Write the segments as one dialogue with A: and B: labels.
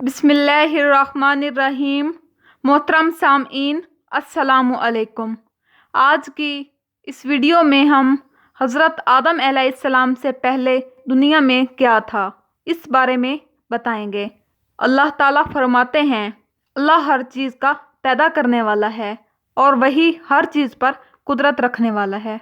A: بسم اللہ الرحمن الرحیم۔ محترم سامعین، السلام علیکم۔ آج کی اس ویڈیو میں ہم حضرت آدم علیہ السلام سے پہلے دنیا میں کیا تھا اس بارے میں بتائیں گے۔ اللہ تعالیٰ فرماتے ہیں، اللہ ہر چیز کا پیدا کرنے والا ہے اور وہی ہر چیز پر قدرت رکھنے والا ہے۔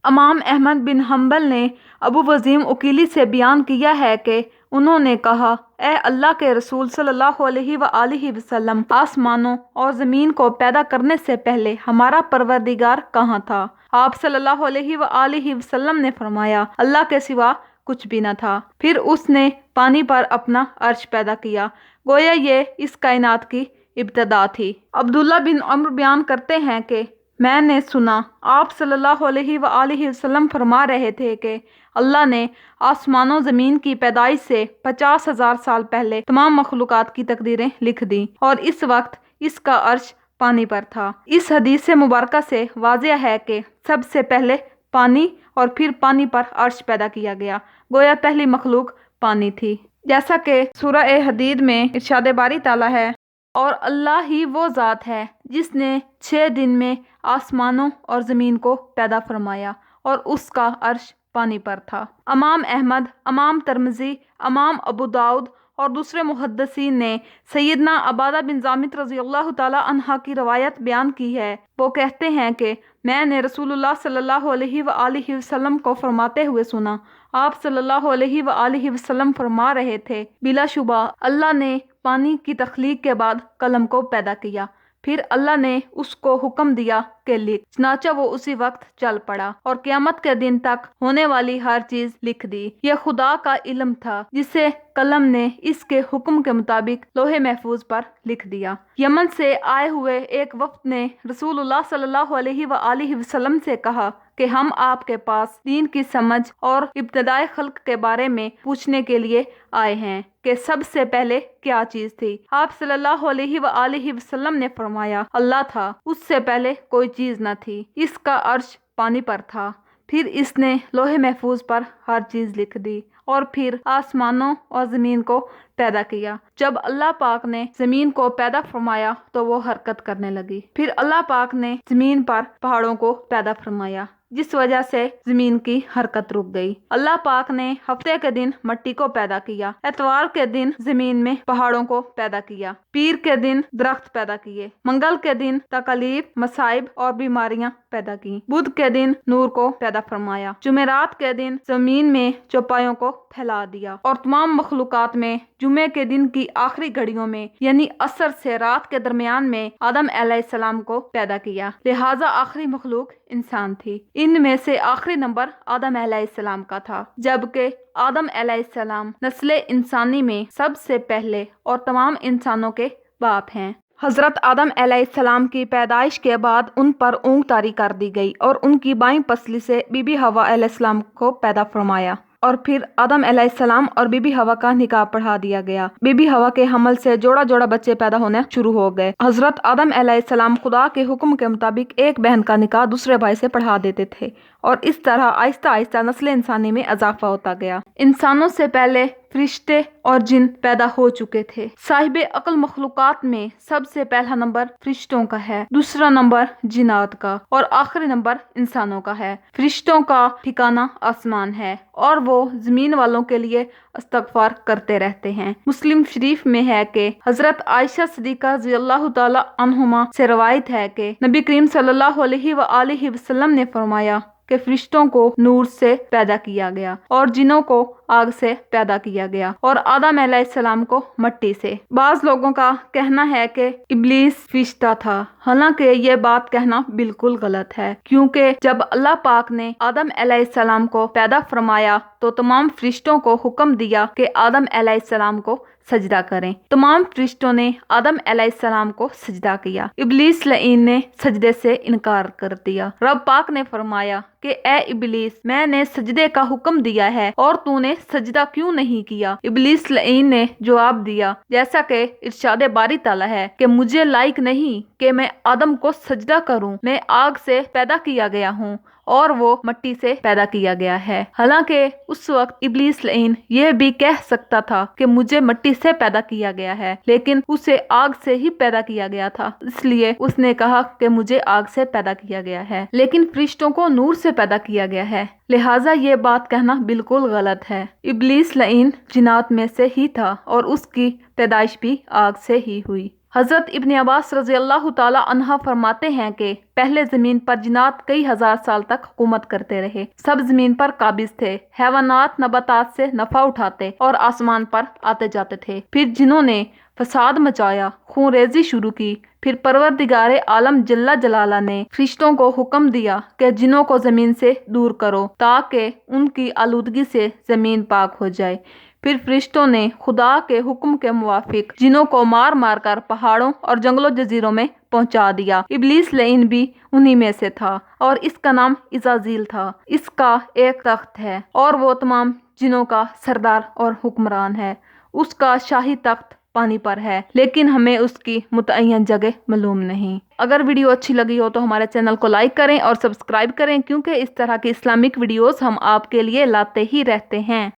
A: امام احمد بن حنبل نے ابو وسیم عقیلی سے بیان کیا ہے کہ انہوں نے کہا، اے اللہ کے رسول صلی اللہ علیہ وآلہ وسلم، آسمانوں اور زمین کو پیدا کرنے سے پہلے ہمارا پروردگار کہاں تھا؟ آپ صلی اللہ علیہ وآلہ وسلم نے فرمایا، اللہ کے سوا کچھ بھی نہ تھا۔ پھر اس نے پانی پر اپنا عرش پیدا کیا، گویا یہ اس کائنات کی ابتدا تھی۔ عبداللہ بن عمر بیان کرتے ہیں کہ میں نے سنا آپ صلی اللہ علیہ وآلہ وسلم فرما رہے تھے کہ اللہ نے آسمان و زمین کی پیدائش سے 50,000 سال پہلے تمام مخلوقات کی تقدیریں لکھ دیں اور اس وقت اس کا عرش پانی پر تھا۔ اس حدیث مبارکہ سے واضح ہے کہ سب سے پہلے پانی اور پھر پانی پر عرش پیدا کیا گیا، گویا پہلی مخلوق پانی تھی۔ جیسا کہ سورہ حدید میں ارشاد باری تعالیٰ ہے، اور اللہ ہی وہ ذات ہے جس نے 6 دن میں آسمانوں اور زمین کو پیدا فرمایا اور اس کا عرش پانی پر تھا۔ امام احمد، امام ترمذی، امام ابو داؤد اور دوسرے محدثین نے سیدنا عبادہ بن صامت رضی اللہ تعالی عنہ کی روایت بیان کی ہے۔ وہ کہتے ہیں کہ میں نے رسول اللہ صلی اللہ علیہ وآلہ وسلم کو فرماتے ہوئے سنا۔ آپ صلی اللہ علیہ وآلہ وسلم فرما رہے تھے، بلا شبہ اللہ نے پانی کی تخلیق کے بعد قلم کو پیدا کیا، پھر اللہ نے اس کو حکم دیا کہ لکھ، چنانچہ وہ اسی وقت چل پڑا اور قیامت کے دن تک ہونے والی ہر چیز لکھ دی۔ یہ خدا کا علم تھا جسے قلم نے اس کے حکم کے مطابق لوح محفوظ پر لکھ دیا۔ یمن سے آئے ہوئے ایک وفد نے رسول اللہ صلی اللہ علیہ وآلہ وسلم سے کہا کہ ہم آپ کے پاس دین کی سمجھ اور ابتدائے خلق کے بارے میں پوچھنے کے لیے آئے ہیں کہ سب سے پہلے کیا چیز تھی؟ آپ صلی اللہ علیہ وآلہ وسلم نے فرمایا، اللہ تھا، اس سے پہلے کوئی چیز نہ تھی، اس کا عرش پانی پر تھا، پھر اس نے لوح محفوظ پر ہر چیز لکھ دی اور پھر آسمانوں اور زمین کو پیدا کیا۔ جب اللہ پاک نے زمین کو پیدا فرمایا تو وہ حرکت کرنے لگی۔ پھر اللہ پاک نے زمین پر پہاڑوں کو پیدا فرمایا، جس وجہ سے زمین کی حرکت رک گئی۔ اللہ پاک نے ہفتے کے دن مٹی کو پیدا کیا، اتوار کے دن زمین میں پہاڑوں کو پیدا کیا، پیر کے دن درخت پیدا کیے، منگل کے دن تکالیف، مصائب اور بیماریاں پیدا کی، بدھ کے دن نور کو پیدا فرمایا، جمعرات کے دن زمین میں چوپایوں کو پھیلا دیا اور تمام مخلوقات میں جمعے کے دن کی آخری گھڑیوں میں یعنی عصر سے رات کے درمیان میں آدم علیہ السلام کو پیدا کیا، لہٰذا آخری مخلوق انسان تھی۔ ان میں سے آخری نمبر آدم علیہ السلام کا تھا، جبکہ آدم علیہ السلام نسل انسانی میں سب سے پہلے اور تمام انسانوں کے باپ ہیں۔ حضرت آدم علیہ السلام کی پیدائش کے بعد ان پر اونگ طاری کر دی گئی اور ان کی بائیں پسلی سے بی بی حوا علیہ السلام کو پیدا فرمایا، اور پھر آدم علیہ السلام اور بی بی حوا کا نکاح پڑھا دیا گیا۔ بی بی حوا کے حمل سے جوڑا جوڑا بچے پیدا ہونے شروع ہو گئے۔ حضرت آدم علیہ السلام خدا کے حکم کے مطابق ایک بہن کا نکاح دوسرے بھائی سے پڑھا دیتے تھے اور اس طرح آہستہ آہستہ نسل انسانی میں اضافہ ہوتا گیا۔ انسانوں سے پہلے فرشتے اور جن پیدا ہو چکے تھے۔ صاحب عقل مخلوقات میں سب سے پہلا نمبر فرشتوں کا ہے، دوسرا نمبر جنات کا اور آخری نمبر انسانوں کا ہے۔ فرشتوں کا ٹھکانہ آسمان ہے اور وہ زمین والوں کے لیے استغفار کرتے رہتے ہیں۔ مسلم شریف میں ہے کہ حضرت عائشہ صدیقہ رضی اللہ تعالی عنہما سے روایت ہے کہ نبی کریم صلی اللہ علیہ وآلہ وسلم نے فرمایا کہ فرشتوں کو نور سے پیدا کیا گیا اور جنوں کو آگ سے پیدا کیا گیا اور آدم علیہ السلام کو مٹی سے۔ بعض لوگوں کا کہنا ہے کہ ابلیس فرشتہ تھا، حالانکہ یہ بات کہنا بالکل غلط ہے، کیونکہ جب اللہ پاک نے آدم علیہ السلام کو پیدا فرمایا تو تمام فرشتوں کو حکم دیا کہ آدم علیہ السلام کو سجدہ کریں۔ تمام فرشتوں نے آدم علیہ السلام کو سجدہ کیا، ابلیس لعین نے سجدے سے انکار کر دیا۔ رب پاک نے فرمایا کہ اے ابلیس، میں نے سجدے کا حکم دیا ہے اور تو نے سجدہ کیوں نہیں کیا؟ ابلیس لعین نے جواب دیا، جیسا کہ ارشاد باری تعالیٰ ہے کہ مجھے لائق نہیں کہ میں آدم کو سجدہ کروں، میں آگ سے پیدا کیا گیا ہوں اور وہ مٹی سے پیدا کیا گیا ہے۔ حالانکہ اس وقت ابلیس لعین یہ بھی کہہ سکتا تھا کہ مجھے مٹی سے پیدا کیا گیا ہے، لیکن اسے آگ سے ہی پیدا کیا گیا تھا، اس لیے اس نے کہا کہ مجھے آگ سے پیدا کیا گیا ہے، لیکن فرشتوں کو نور سے پیدا کیا گیا ہے، لہٰذا یہ بات کہنا بالکل غلط ہے۔ ابلیس لعین جنات میں سے ہی تھا اور اس کی پیدائش بھی آگ سے ہی ہوئی۔ حضرت ابن عباس رضی اللہ تعالی عنہ فرماتے ہیں کہ پہلے زمین پر جنات کئی ہزار سال تک حکومت کرتے رہے، سب زمین پر قابض تھے، حیوانات نباتات سے نفع اٹھاتے اور آسمان پر آتے جاتے تھے۔ پھر جنہوں نے فساد مچایا، خون ریزی شروع کی، پھر پروردگار عالم جل جلالہ نے فرشتوں کو حکم دیا کہ جنوں کو زمین سے دور کرو تاکہ ان کی آلودگی سے زمین پاک ہو جائے۔ پھر فرشتوں نے خدا کے حکم کے موافق جنوں کو مار مار کر پہاڑوں اور جنگلوں جزیروں میں پہنچا دیا۔ ابلیس لعین بھی انہی میں سے تھا اور اس کا نام عزازیل تھا۔ اس کا ایک تخت ہے اور وہ تمام جنوں کا سردار اور حکمران ہے۔ اس کا شاہی تخت پانی پر ہے، لیکن ہمیں اس کی متعین جگہ معلوم نہیں۔ اگر ویڈیو اچھی لگی ہو تو ہمارے چینل کو لائک کریں اور سبسکرائب کریں، کیونکہ اس طرح کی اسلامک ویڈیوز ہم آپ کے لیے لاتے ہی رہتے ہیں۔